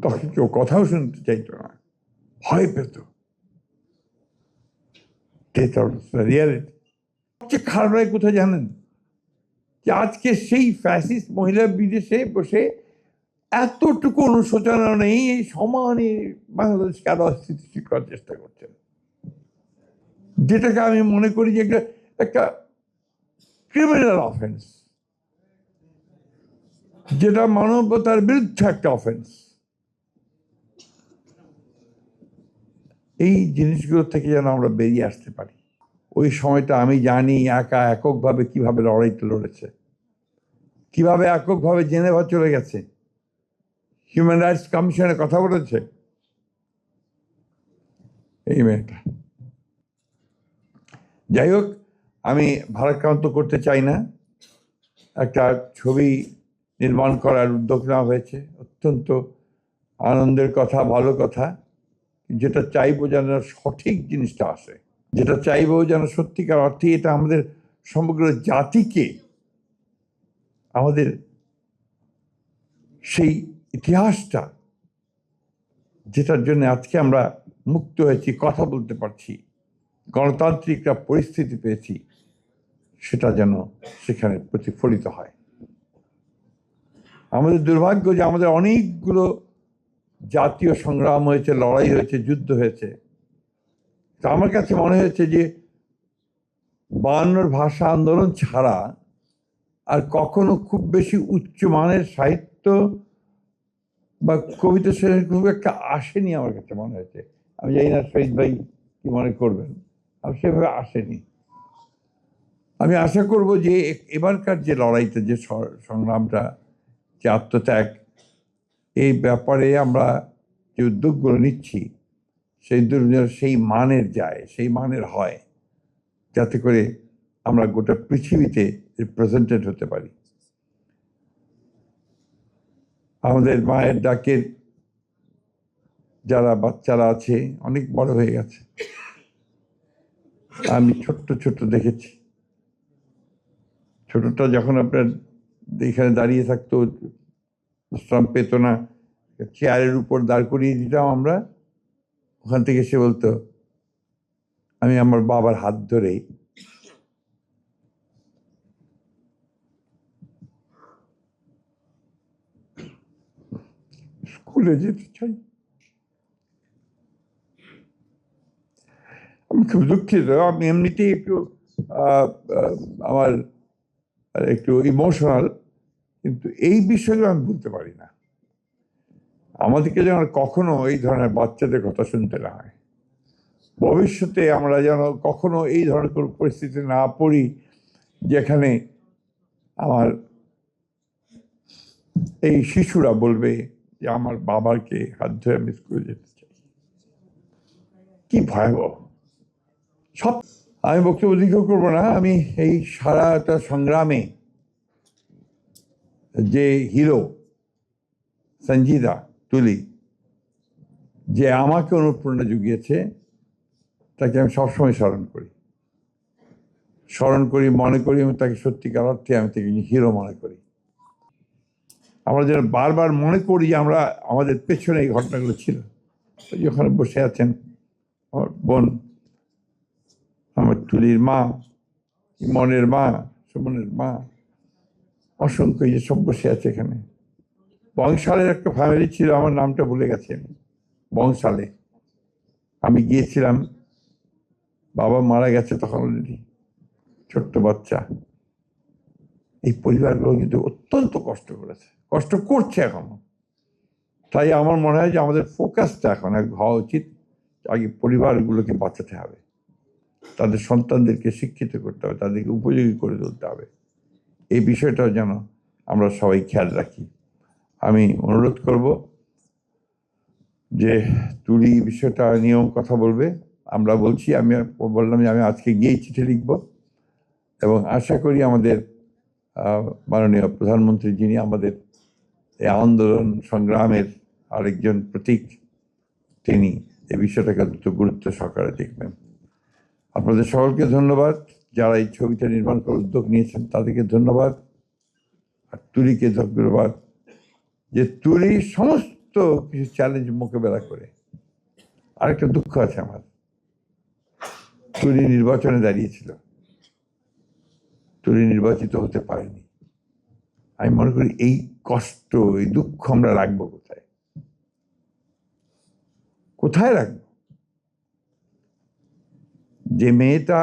তখন কেউ কথাও শুনতে চাইতো না, ভয় পেত। রিয়ালিটি সবচেয়ে খারাপ লাগে কোথায় জানেন? যে আজকে সেই ফ্যাসিস্ট মহিলা বিদেশে বসে এতটুকু অনুশোচনা নেই, এই সমানে বাংলাদেশকে আরো অস্থিতিশীল করার চেষ্টা করছেন, যেটাকে আমি মনে করি যে একটা ক্রিমিনাল অফেন্স, যেটা মানবতার বিরুদ্ধে একটা অফেন্স। এই জিনিসগুলো থেকে যেন আমরা বেরিয়ে আসতে পারি। ওই সময়টা আমি জানি এককভাবে কিভাবে লড়াইটা লড়েছে, কিভাবে এককভাবে জেনেভা চলে গেছে, হিউম্যান রাইটস কমিশনে কথা বলেছে এই মেয়েটা। যাই হোক, আমি ভারাক্রান্ত করতে চাই না। একটা ছবি নির্মাণ করার উদ্যোগ নেওয়া হয়েছে, অত্যন্ত আনন্দের কথা, ভালো কথা। যেটা চাইবো যেন সঠিক জিনিসটা আসে, যেটা চাইবো যেন সত্যিকার অর্থে এটা আমাদের সমগ্র জাতিকে, আমাদের সেই ইতিহাসটা যেটার জন্য আজকে আমরা মুক্ত হয়েছি, কথা বলতে পারছি, গণতান্ত্রিক একটা পরিস্থিতি পেয়েছি, সেটা যেন সেখানে প্রতিফলিত হয়। আমাদের দুর্ভাগ্য যে আমাদের অনেকগুলো জাতীয় সংগ্রাম হয়েছে, লড়াই হয়েছে, যুদ্ধ হয়েছে। তা আমার কাছে মনে হয়েছে যে 52 ভাষা আন্দোলন ছাড়া আর কখনো খুব বেশি উচ্চমানের সাহিত্য বা কবিতা খুব একটা আসেনি আমার কাছে মনে হয়েছে। আমি জানি না শহীদ ভাই কি মনে করবেন, আমি সেভাবে আসেনি। আমি আশা করব যে এবারকার যে লড়াইটা, যে সংগ্রামটা, যে আত্মত্যাগ, এই ব্যাপারে আমরা যে উদ্যোগগুলো নিচ্ছি সেই উদ্যোগ সেই মানের যায়, সেই মানের হয়, যাতে করে আমরা গোটা পৃথিবীতে রিপ্রেজেন্টেড হতে পারি। আমাদের মায়ের ডাকের যারা বাচ্চারা আছে অনেক বড় হয়ে গেছে, আমি ছোট্ট ছোট্ট দেখেছি। ছোটটা যখন আপনার এখানে দাঁড়িয়ে থাকতো, বিশ্রাম পেত না, চেয়ারের উপর দাঁড় করিয়ে দিতাম আমরা, ওখান থেকে সে বলতো আমি আমার বাবার হাত ধরে স্কুলে যেতে চাই। আমি খুব দুঃখিত, আমি এমনিতেই একটু আমার একটু ইমোশনাল, কিন্তু এই বিষয়গুলো আমি বলতে পারি না। আমাদেরকে যেন কখনো এই ধরনের বাচ্চাদের কথা শুনতে না হয়, ভবিষ্যতে আমরা যেন কখনো এই ধরনের কোনো পরিস্থিতি না পড়ি যেখানে আমার এই শিশুরা বলবে যে আমার বাবাকে হাত ধরে আমি স্কুলে যেতে চাই। কি ভয়াবহ! সব আমি বক্তব্য দীর্ঘ করবো না। আমি এই সারাটা সংগ্রামে যে হিরো সঞ্জিদা তুলি, যে আমাকে অনুপ্রেরণা জুগিয়েছে, তাকে আমি সবসময় স্মরণ করি, মনে করি, এবং তাকে সত্যিকার অর্থে আমি তাকে হিরো মনে করি। আমরা যেন বারবার মনে করি যে আমরা, আমাদের পেছনে এই ঘটনাগুলো ছিল। ওখানে বসে আছেন আমার বোন, আমার তুলির মা, ইমনের মা, সুমনের মা, অসংখ্য যে সব বসে আছে এখানে। বংশালের একটা ফ্যামিলি ছিল, আমার নামটা ভুলে গেছি আমি, বংশালে আমি গিয়েছিলাম, বাবা মারা গেছে তখন অলরেডি, ছোট্ট বাচ্চা। এই পরিবারগুলো কিন্তু অত্যন্ত কষ্ট করেছে, কষ্ট করছে এখনো। তাই আমার মনে হয় যে আমাদের ফোকাসটা এখন হওয়া উচিত, আগে পরিবারগুলোকে বাঁচাতে হবে, তাদের সন্তানদেরকে শিক্ষিত করতে হবে, তাদেরকে উপযোগী করে তুলতে হবে। এই বিষয়টাও যেন আমরা সবাই খেয়াল রাখি। আমি অনুরোধ করব যে তুলি বিষয়টা নিয়েও কথা বলবে, আমরা বলছি, আমি বললাম যে আমি আজকে গিয়েই চিঠি লিখব, এবং আশা করি আমাদের মাননীয় প্রধানমন্ত্রী, যিনি আমাদের এই আন্দোলন সংগ্রামের আরেকজন প্রতীক, তিনি এই বিষয়টাকে দ্রুত গুরুত্ব সহকারে দেখবেন। আপনাদের সকলকে ধন্যবাদ, যারা এই ছবিটা নির্মাণ করার উদ্যোগ নিয়েছেন তাদেরকে ধন্যবাদ, আর তুলিকে ধন্যবাদ, যে তুলি সমস্ত সত্য কিছু চ্যালেঞ্জ মোকাবেলা করে। আরেকটা দুঃখ আছে আমার, টুরি নির্বাচনে দাঁড়িয়েছিল, টুরি নির্বাচিত হতে পারেনি। আমি মনে করি এই কষ্ট, এই দুঃখ আমরা রাখবো কোথায়, কোথায় রাখবো? যে মেয়েটা